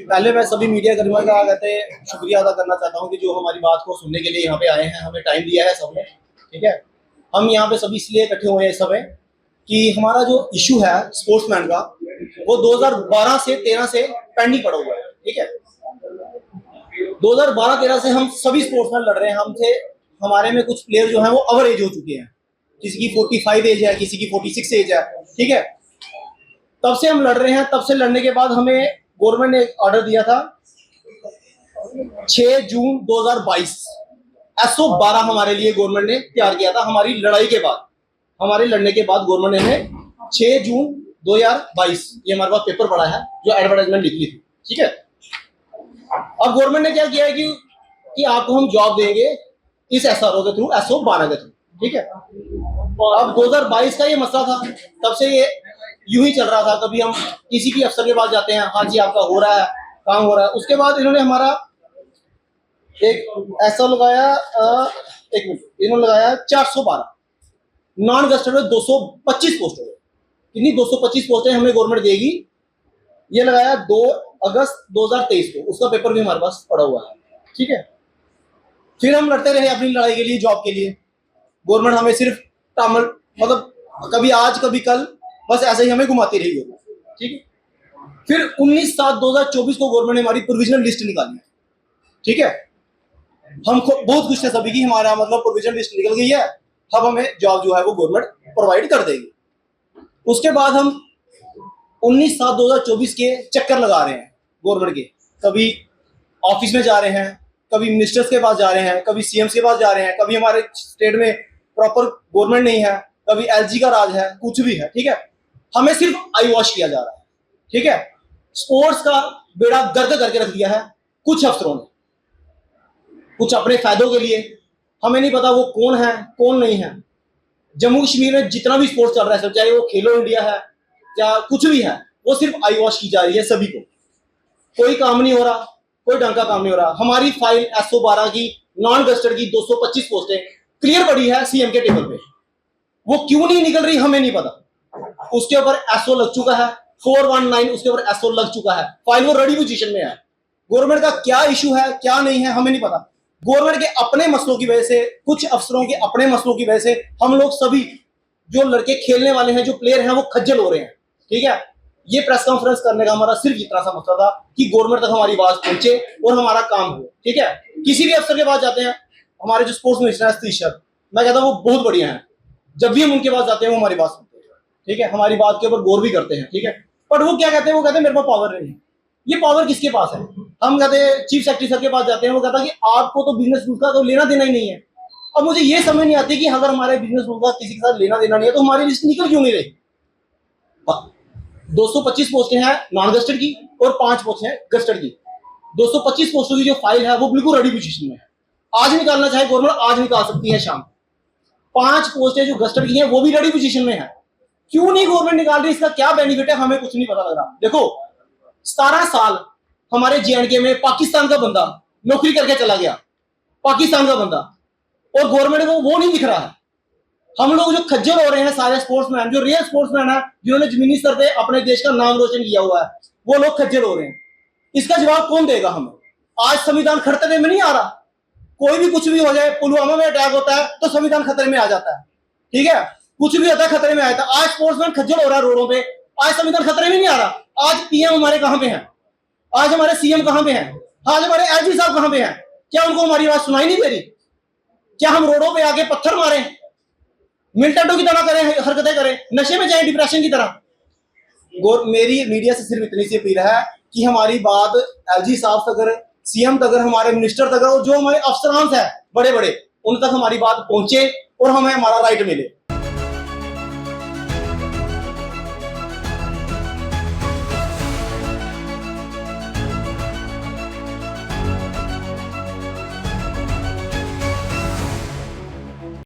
पहले मैं सभी मीडिया कर्मियों का कहते शुक्रिया अदा करना चाहता हूं कि जो हमारी बात को सुनने के लिए यहाँ पे आए हैं, हमें टाइम दिया है सबने। ठीक है, हम यहाँ पे सभी इसलिए इकट्ठे हुए हैं इस समय कि हमारा जो इशू है स्पोर्ट्समैन का, वो 2012 से 13 से पेंडिंग पड़ा हुआ है। ठीक है, 2012-13 से हम सभी स्पोर्ट्समैन लड़ रहे हैं। हमसे हमारे में कुछ प्लेयर जो है वो ओवर एज हो चुके हैं, किसी की 45 एज है, किसी की 46 एज है। ठीक है, तब से हम लड़ रहे हैं। तब से लड़ने के बाद हमें गवर्नमेंट ने एक ऑर्डर दिया था 6 जून 2022, SO12 हमारे लिए गवर्नमेंट ने तैयार किया था। हमारी लड़ाई के बाद, हमारे लड़ने के बाद गवर्नमेंट ने 6 जून 2022 ये हमारे पास पेपर पड़ा है जो एडवर्टाइजमेंट निकली थी। ठीक है, अब गवर्नमेंट ने क्या किया है कि आपको हम जॉब देंगे इस SRO के थ्रू, SO12 के थ्रू। ठीक है, अब 2022 का ये मसला था, तब से ये यूं ही चल रहा था। कभी हम किसी भी अफसर के पास जाते हैं, हाँ जी आपका हो रहा है, काम हो रहा है। उसके बाद इन्होंने हमारा एक ऐसा लगाया, एक मिनट, इन्होंने लगाया 412 नॉन गस्टेड में 225 पोस्ट हो गए। कितनी? 225 पोस्टें हमें गवर्नमेंट देगी, ये लगाया 2 अगस्त 2023 को। उसका पेपर भी हमारे पास पड़ा हुआ है। ठीक है, फिर हम लड़ते रहे अपनी लड़ाई के लिए, जॉब के लिए। गवर्नमेंट हमें सिर्फ टामल, मतलब कभी आज कभी कल, बस ऐसे ही हमें घुमाती रही गवर्नमेंट। ठीक है, फिर 19/7/2024 को गवर्नमेंट ने हमारी प्रोविजनल लिस्ट निकाली है। ठीक है, हम बहुत खुश थे सभी की, हमारा मतलब प्रोविजनल लिस्ट निकल गई है, अब हमें जॉब जो है वो गवर्नमेंट प्रोवाइड कर देगी। उसके बाद हम 19/7/2024 के चक्कर लगा रहे हैं गवर्नमेंट के। कभी ऑफिस में जा रहे हैं, कभी मिनिस्टर्स के पास जा रहे हैं, कभी CMs के पास जा रहे हैं, कभी हमारे स्टेट में प्रॉपर गवर्नमेंट नहीं है, कभी LG का राज है, कुछ भी है। ठीक है, हमें सिर्फ आई वॉश किया जा रहा है। ठीक है, स्पोर्ट्स का बेड़ा गर्क करके रख दिया है कुछ अफसरों ने, कुछ अपने फायदों के लिए। हमें नहीं पता वो कौन है कौन नहीं है। जम्मू कश्मीर में जितना भी स्पोर्ट्स चल रहा है, चाहे वो खेलो इंडिया है या कुछ भी है, वो सिर्फ आई वॉश की जा रही है सभी को। कोई काम नहीं हो रहा, कोई ढंग का काम नहीं हो रहा। हमारी फाइल SO12 की नॉन गस्टेड की 225 पोस्टें क्लियर पड़ी है CM के टेबल पे, वो क्यों नहीं निकल रही हमें नहीं पता। उसके ऊपर SO लग चुका है 419, उसके ऊपर SO लग चुका है, फाइल वो रेडी पोजीशन में है। गवर्नमेंट का क्या इशू है क्या नहीं है हमें नहीं पता। गवर्नमेंट के अपने मसलों की वजह से, कुछ अफसरों के अपने मसलों की वजह से हम लोग सभी जो लड़के खेलने वाले हैं, जो प्लेयर हैं, वो खज्जल हो रहे हैं। ठीक है, ये प्रेस कॉन्फ्रेंस करने का हमारा सिर्फ इतना सा मकसद था कि गवर्नमेंट तक हमारी आवाज पहुंचे और हमारा काम हो। ठीक है, किसी भी अफसर के पास जाते हैं, हमारे जो स्पोर्ट्स मिनिस्टर है सतीश सर, मैं कहता हूँ वो बहुत बढ़िया है। जब भी हम उनके पास जाते हैं वो हमारी बात सुनते हैं। ठीक है, हमारी बात के ऊपर गौर भी करते हैं। ठीक है, पर वो क्या कहते हैं, वो कहते हैं मेरे पास पावर नहीं है। ये पावर किसके पास है? हम कहते हैं चीफ सेक्रेटरी सर के पास जाते हैं, वो कहता है कि आपको तो बिजनेस रूल का तो लेना देना ही नहीं है। अब मुझे ये समझ नहीं आती कि अगर हमारे बिजनेस रूल का किसी के साथ लेना देना नहीं है तो हमारी लिस्ट निकल क्यों नहीं रही। 225 पोस्टें हैं नॉन गस्टेड की और 5 पोस्ट हैं गस्टेड की। 225 पोस्टों की जो फाइल है वो बिल्कुल रेडी पोजीशन में है। आज निकालना चाहे गवर्नमेंट आज निकाल सकती है शाम। 5 पोस्टें जो गस्टेड की हैं वो भी रेडी पोजीशन में है। क्यों नहीं गवर्नमेंट निकाल रही? इसका क्या बेनिफिट है हमें कुछ नहीं पता लग रहा। देखो, 17 साल हमारे JNK में पाकिस्तान का बंदा नौकरी करके चला गया, पाकिस्तान का बंदा, और गवर्नमेंट को वो नहीं दिख रहा है। हम लोग जो खज्जल हो रहे हैं सारे स्पोर्ट्समैन, जो रियल स्पोर्ट्समैन है, जिन्होंने जमीनी स्तर पे अपने देश का नाम रोशन किया हुआ है, वो लोग खज्जल हो रहे हैं। इसका जवाब कौन देगा हमें? आज संविधान खतरे में नहीं आ रहा। कोई भी कुछ भी हो जाए, पुलवामा में अटैक होता है तो संविधान खतरे में आ जाता है। ठीक है, कुछ भी होता है खतरे में आता है। आज स्पोर्ट्समैन खज्जल हो रहा है रोडों पे, आज संविधान खतरे में नहीं आ रहा। आज PM हमारे कहां पे हैं? आज हमारे CM कहां पे हैं? आज हमारे LG साहब कहां पे हैं? क्या उनको हमारी आवाज सुनाई नहीं दे रही? क्या हम रोडों पे आके पत्थर मारें, मिलिटेंटों की तरह करें, हरकतें करें, नशे में जाए डिप्रेशन की तरह? मेरी मीडिया से सिर्फ इतनी सी अपील है कि हमारी बात LG साहब तक, CM तक, हमारे मिनिस्टर तक, और जो हमारे अफसरान है बड़े बड़े, उन तक हमारी बात पहुंचे और हमें हमारा राइट मिले।